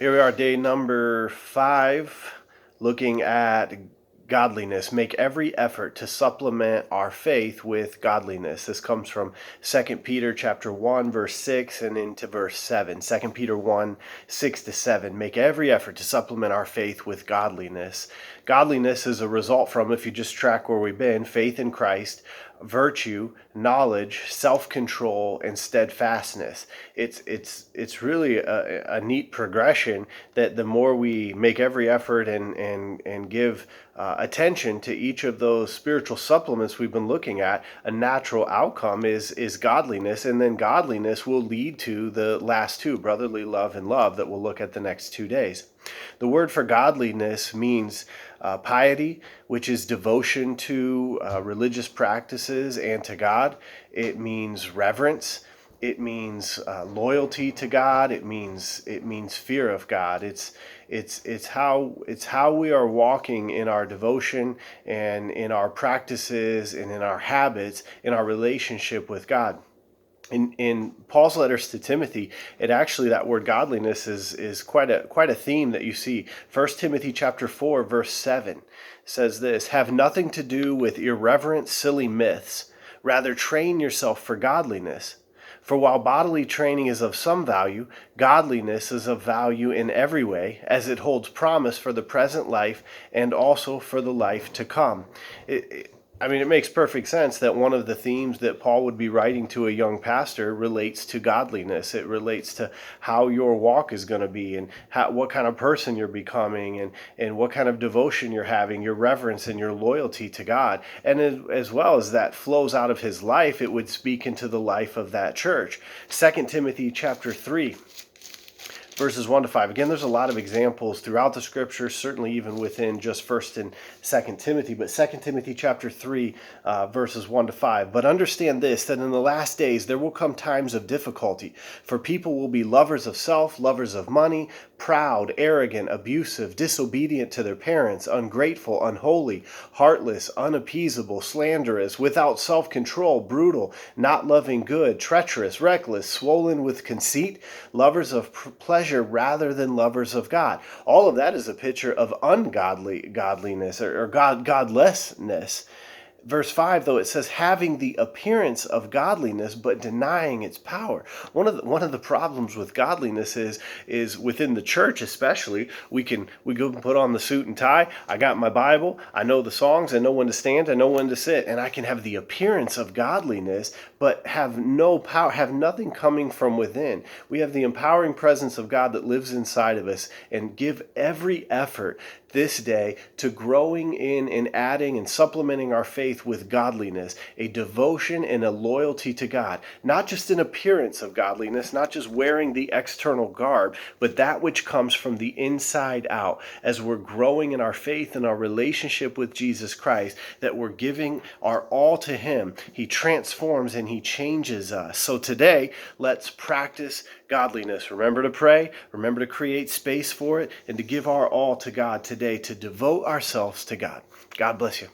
Here we are, day number 5, looking at godliness. Make every effort to supplement our faith with godliness. This comes from 2 Peter chapter 1, verse 6 and into verse 7. 2 Peter 1, 6 to 7. Make every effort to supplement our faith with godliness. Godliness is a result from, if you just track where we've been, faith in Christ, virtue, knowledge, self-control, and steadfastness. It's really a neat progression that the more we make every effort and give attention to each of those spiritual supplements we've been looking at, a natural outcome is godliness, and then godliness will lead to the last two, brotherly love and love, that we'll look at the next 2 days. The word for godliness means piety, which is devotion to religious practices and to God. It means reverence. It means loyalty to God. It means fear of God. It's how we are walking in our devotion and in our practices and in our habits in our relationship with God. In Paul's letters to Timothy, that word godliness is quite a theme that you see. 1 Timothy chapter 4, verse 7 says this: "Have nothing to do with irreverent, silly myths. Rather, train yourself for godliness. For while bodily training is of some value, godliness is of value in every way, as it holds promise for the present life and also for the life to come." It makes perfect sense that one of the themes that Paul would be writing to a young pastor relates to godliness. It relates to how your walk is going to be, and what kind of person you're becoming, and what kind of devotion you're having, your reverence and your loyalty to God. And as well as that flows out of his life, it would speak into the life of that church. 2 Timothy chapter 3. Verses 1 to 5. Again, there's a lot of examples throughout the scriptures, certainly even within just 1 and 2 Timothy, but 2 Timothy chapter 3, verses 1 to 5. "But understand this, that in the last days there will come times of difficulty, for people will be lovers of self, lovers of money, proud, arrogant, abusive, disobedient to their parents, ungrateful, unholy, heartless, unappeasable, slanderous, without self-control, brutal, not loving good, treacherous, reckless, swollen with conceit, lovers of pleasure rather than lovers of God." All of that is a picture of godliness or godlessness. Verse 5, though, it says, "Having the appearance of godliness, but denying its power." One of the problems with godliness is within the church, especially. We go and put on the suit and tie. I got my Bible. I know the songs. I know when to stand. I know when to sit, and I can have the appearance of godliness, but have no power, have nothing coming from within. We have the empowering presence of God that lives inside of us, and give every effort this day to growing in and adding and supplementing our faith with godliness, a devotion and a loyalty to God. Not just an appearance of godliness, not just wearing the external garb, but that which comes from the inside out. As we're growing in our faith and our relationship with Jesus Christ, that we're giving our all to Him. He transforms and He changes us. So today, let's practice godliness. Remember to pray, remember to create space for it, and to give our all to God today, to devote ourselves to God. God bless you.